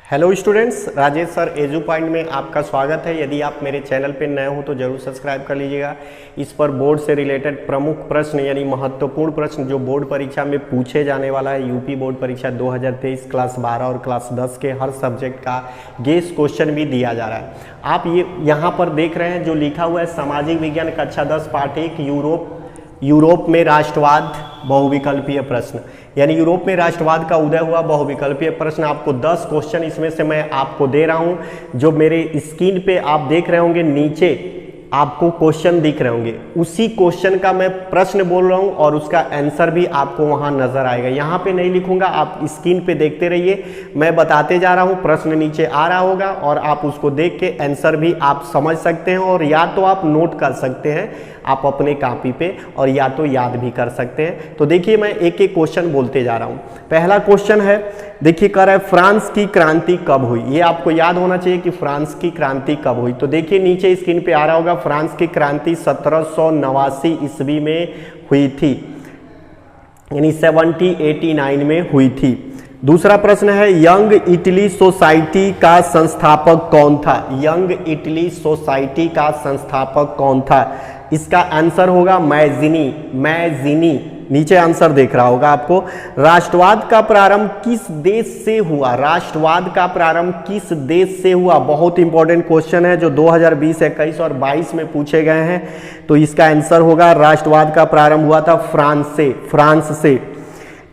Hello students, Rajesh sir edu point में आपका स्वागत है। यदि आप मेरे चैनल पर नए हो तो जरूर सब्सक्राइब कर लीजिएगा। इस पर बोर्ड से रिलेटेड प्रमुख प्रश्न यानी महत्वपूर्ण प्रश्न जो बोर्ड परीक्षा में पूछे जाने वाला है, यूपी बोर्ड परीक्षा 2023 क्लास 12 और क्लास 10 के हर सब्जेक्ट का गेस क्वेश्चन भी दिया जा रहा है। आप ये यहाँ पर देख रहे हैं जो लिखा हुआ है, सामाजिक विज्ञान कक्षा 10 पाठ 1 यूरोप में राष्ट्रवाद बहुविकल्पीय प्रश्न, यानी यूरोप में राष्ट्रवाद का उदय हुआ बहुविकल्पीय प्रश्न। आपको 10 क्वेश्चन इसमें से मैं आपको दे रहा हूं। जो मेरे स्क्रीन पे आप देख रहे होंगे, नीचे आपको क्वेश्चन दिख रहे होंगे, उसी क्वेश्चन का मैं प्रश्न बोल रहा हूं और उसका आंसर भी आपको वहां नजर आएगा। यहां पे नहीं लिखूंगा, आप स्क्रीन पे देखते रहिए, मैं बताते जा रहा हूं, प्रश्न नीचे आ रहा होगा और आप उसको देख के आंसर भी आप समझ सकते हैं और या तो आप नोट कर सकते हैं आप अपने कॉपी पे और या तो याद भी कर सकते हैं। तो देखिए मैं एक एक क्वेश्चन बोलते जा रहा हूं। पहला क्वेश्चन है, देखिए कह रहा है फ्रांस की क्रांति कब हुई। ये आपको याद होना चाहिए कि फ्रांस की क्रांति कब हुई। तो देखिए नीचे स्क्रीन पे आ रहा होगा, फ्रांस की क्रांति 1789 ईस्वी में हुई थी, यानी 1789 में हुई थी। दूसरा प्रश्न है, यंग इटली सोसाइटी का संस्थापक कौन था। यंग इटली सोसाइटी का संस्थापक कौन था। इसका आंसर होगा मैजिनी। नीचे आंसर देख रहा होगा आपको। राष्ट्रवाद का प्रारंभ किस देश से हुआ। राष्ट्रवाद का प्रारंभ किस देश से हुआ, बहुत इंपॉर्टेंट क्वेश्चन है जो 2020, 21 और 22 में पूछे गए हैं। तो इसका आंसर होगा राष्ट्रवाद का प्रारंभ हुआ था फ्रांस से।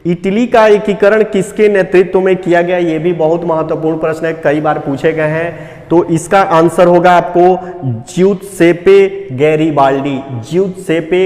इटली का एकीकरण किसके नेतृत्व में किया गया, ये भी बहुत महत्वपूर्ण प्रश्न है, कई बार पूछे गए हैं। तो इसका आंसर होगा आपको ज्यूसेप्पे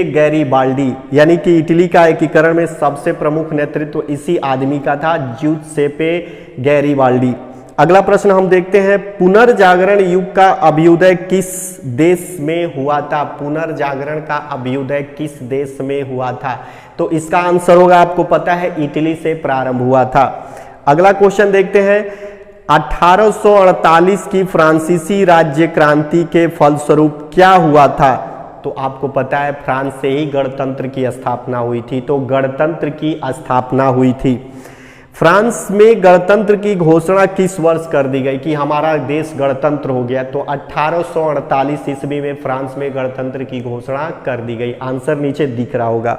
गैरिबाल्डी, यानी कि इटली का एकीकरण में सबसे प्रमुख नेतृत्व इसी आदमी का था, ज्यूसेप्पे गैरिबाल्डी। अगला प्रश्न हम देखते हैं, पुनर्जागरण युग का अभ्युदय किस देश में हुआ था। पुनर्जागरण का अभ्युदय किस देश में हुआ था। तो इसका आंसर होगा, आपको पता है, इटली से प्रारंभ हुआ था। अगला क्वेश्चन देखते हैं, 1848 की फ्रांसीसी राज्य क्रांति के फलस्वरूप क्या हुआ था। तो आपको पता है फ्रांस से ही गणतंत्र की स्थापना हुई थी। तो गणतंत्र की स्थापना हुई थी। फ्रांस में गणतंत्र की घोषणा किस वर्ष कर दी गई कि हमारा देश गणतंत्र हो गया। तो 1848 ईस्वी में फ्रांस में गणतंत्र की घोषणा कर दी गई। आंसर नीचे दिख रहा होगा।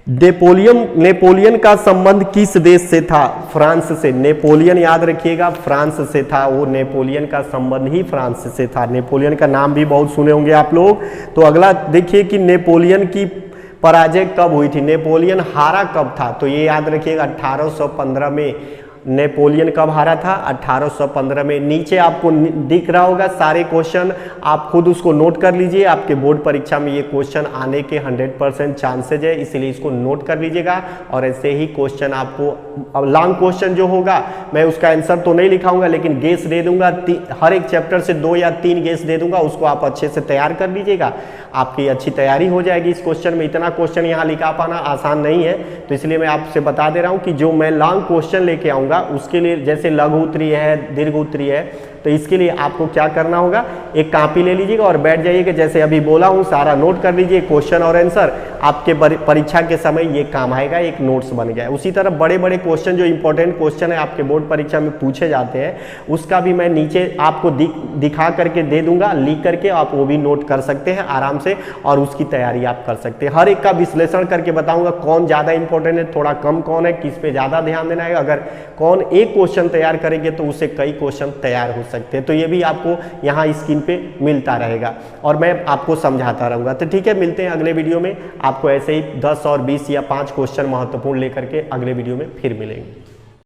नेपोलियन का संबंध किस देश से था। फ्रांस से। नेपोलियन याद रखिएगा, फ्रांस से था वो, नेपोलियन का संबंध ही फ्रांस से था। नेपोलियन का नाम भी बहुत सुने होंगे आप लोग। तो अगला देखिए कि नेपोलियन की पराजय कब हुई थी, नेपोलियन हारा कब था। तो ये याद रखिएगा 1815 में नेपोलियन कब हारा था, 1815 में। नीचे आपको दिख रहा होगा सारे क्वेश्चन, आप खुद उसको नोट कर लीजिए। आपके बोर्ड परीक्षा में ये क्वेश्चन आने के 100% चांसेज है, इसलिए इसको नोट कर लीजिएगा। और ऐसे ही क्वेश्चन आपको, अब लॉन्ग क्वेश्चन जो होगा मैं उसका आंसर तो नहीं लिखाऊंगा, लेकिन गेस दे दूंगा। हर एक चैप्टर से 2 या 3 गेस दे दूंगा, उसको आप अच्छे से तैयार कर लीजिएगा, आपकी अच्छी तैयारी हो जाएगी इस क्वेश्चन में। इतना क्वेश्चन यहाँ लिखा पाना आसान नहीं है, तो इसलिए मैं आपसे बता दे रहा हूँ कि जो मैं लॉन्ग क्वेश्चन लेके आऊँगा उसके लिए, जैसे लघु उत्तरीय है, दीर्घ उत्तरीय है, तो इसके लिए आपको क्या करना होगा, एक कॉपी ले लीजिएगा और बैठ जाइएगा। जैसे अभी बोला हूँ सारा नोट कर लीजिए, क्वेश्चन और आंसर आपके परीक्षा के समय ये काम आएगा, एक नोट्स बन गया। उसी तरह बड़े बड़े क्वेश्चन जो इंपॉर्टेंट क्वेश्चन है आपके बोर्ड परीक्षा में पूछे जाते हैं, उसका भी मैं नीचे आपको दिखा करके दे दूंगा, लिख करके आप वो भी नोट कर सकते हैं आराम से और उसकी तैयारी आप कर सकते हैं। हर एक का विश्लेषण करके बताऊंगा कौन ज़्यादा इंपॉर्टेंट है, थोड़ा कम कौन है, किस पे ज़्यादा ध्यान देना है। अगर कौन एक क्वेश्चन तैयार करेंगे तो उससे कई क्वेश्चन तैयार हो सकते हैं। तो ये भी आपको यहाँ स्क्रीन पे मिलता रहेगा और मैं आपको समझाता रहूँगा। तो ठीक है, मिलते हैं अगले वीडियो में। आपको ऐसे ही 10 और 20 या 5 क्वेश्चन महत्वपूर्ण लेकर के अगले वीडियो में फिर मिलेंगे।